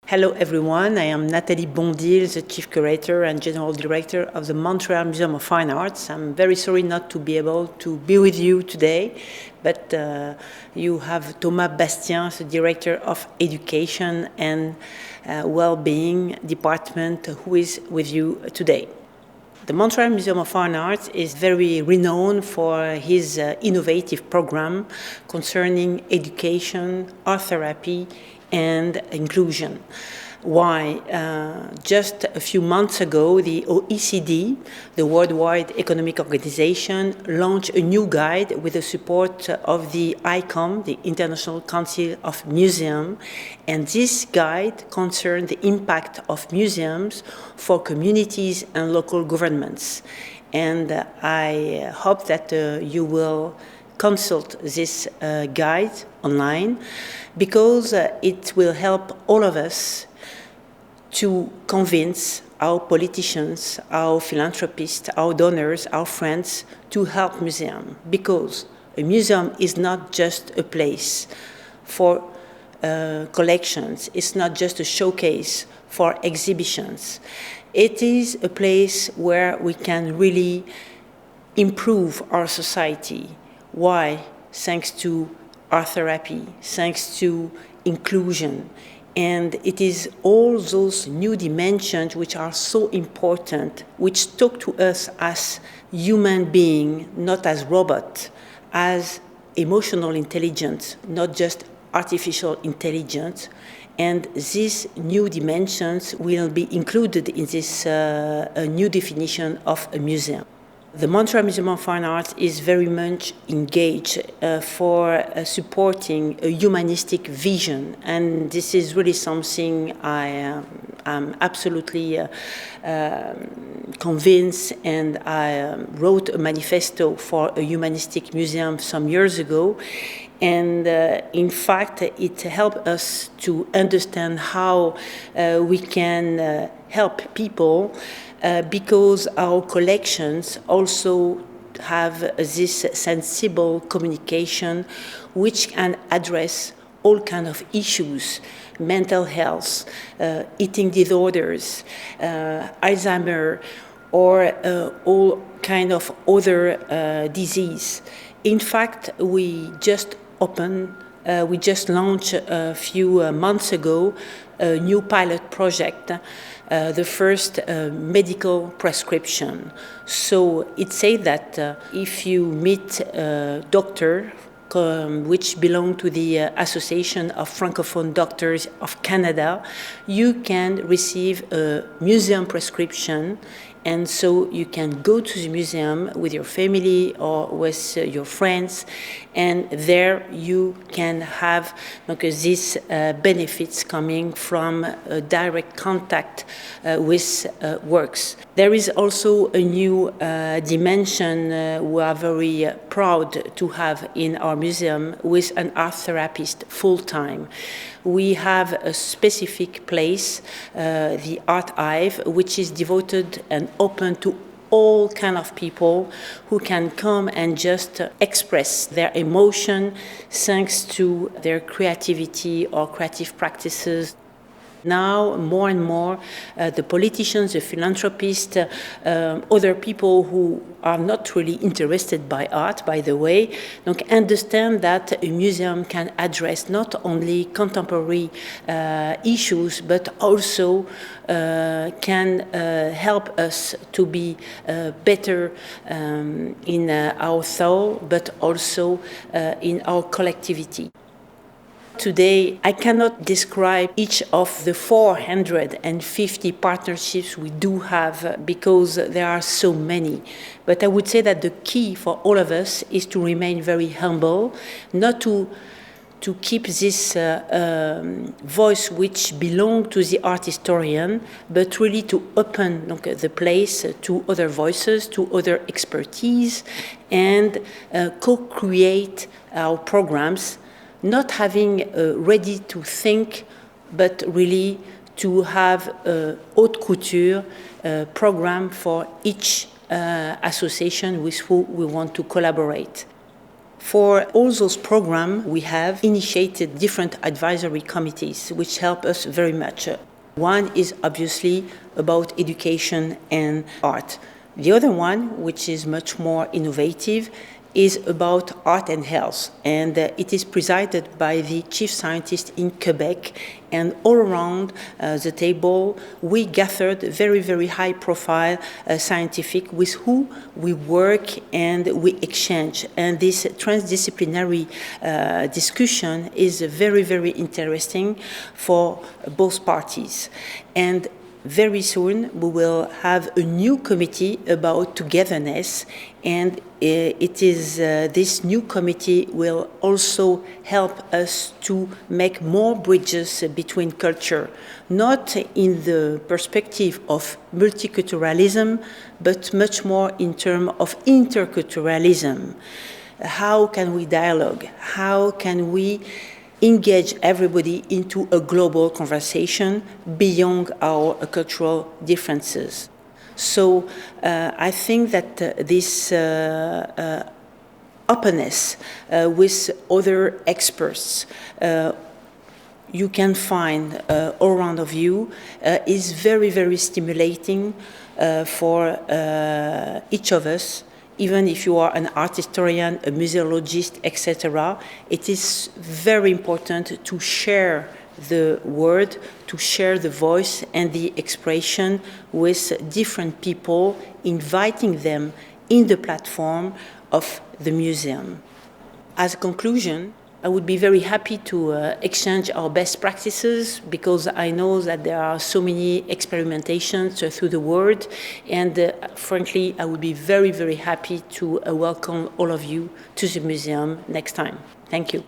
Hello everyone, I am Nathalie Bondil, the Chief Curator and General Director of the Montreal Museum of Fine Arts. I'm very sorry not to be able to be with you today, but you have Thomas Bastien, the Director of Education and Well-being Department, who is with you today. The Montreal Museum of Fine Arts is very renowned for his innovative program concerning education, art therapy, and inclusion. Why? Just a few months ago, the OECD, the Worldwide Economic Organization, launched a new guide with the support of the ICOM, the International Council of Museums, and this guide concerns the impact of museums for communities and local governments. And I hope that you will consult this guide online, because it will help all of us to convince our politicians, our philanthropists, our donors, our friends to help museum. Because a museum is not just a place for collections, it's not just a showcase for exhibitions. It is a place where we can really improve our society. Why? Thanks to art therapy, thanks to inclusion. And it is all those new dimensions which are so important, which talk to us as human beings, not as robots, as emotional intelligence, not just artificial intelligence. And these new dimensions will be included in this new definition of a museum. The Montreal Museum of Fine Arts is very much engaged for supporting a humanistic vision, and this is really something I am absolutely convinced, and I wrote a manifesto for a humanistic museum some years ago. And in fact, it helped us to understand how we can help people, because our collections also have this sensible communication which can address all kinds of issues: mental health, eating disorders, Alzheimer, or all kind of other disease. In fact, we just launched a few months ago a new pilot project, the first medical prescription. So it says that if you meet a doctor, which belong to the Association of Francophone Doctors of Canada, you can receive a museum prescription. And so you can go to the museum with your family or with your friends, and there you can have these benefits coming from direct contact with works. There is also a new dimension we are very proud to have in our museum, with an art therapist full-time. We have a specific place, the Art Hive, which is devoted and open to all kind of people who can come and just express their emotion thanks to their creativity or creative practices. Now, more and more, the politicians, the philanthropists, other people who are not really interested by art, by the way, understand that a museum can address not only contemporary issues, but also can help us to be better in our soul, but also in our collectivity. Today, I cannot describe each of the 450 partnerships we do have, because there are so many. But I would say that the key for all of us is to remain very humble, not to keep this voice which belongs to the art historian, but really to open the place to other voices, to other expertise, and co-create our programs, not having ready to think, but really to have a haute couture program for each association with who we want to collaborate. For all those programs, we have initiated different advisory committees, which help us very much. One is obviously about education and art. The other one, which is much more innovative, is about art and health, and it is presided by the chief scientist in Quebec. And all around the table, we gathered very, very high-profile scientific with who we work and we exchange. And this transdisciplinary discussion is very, very interesting for both parties. And very soon we will have a new committee about togetherness, and it is this new committee will also help us to make more bridges between culture, not in the perspective of multiculturalism, but much more in terms of interculturalism. How can we dialogue? How can we engage everybody into a global conversation beyond our cultural differences? So I think that this openness with other experts you can find all around of you is very, very stimulating for each of us. Even if you are an art historian, a museologist, etc., it is very important to share the word, to share the voice and the expression with different people, inviting them in the platform of the museum. As a conclusion, I would be very happy to exchange our best practices, because I know that there are so many experimentations through the world, and frankly, I would be very, very happy to welcome all of you to the museum next time. Thank you.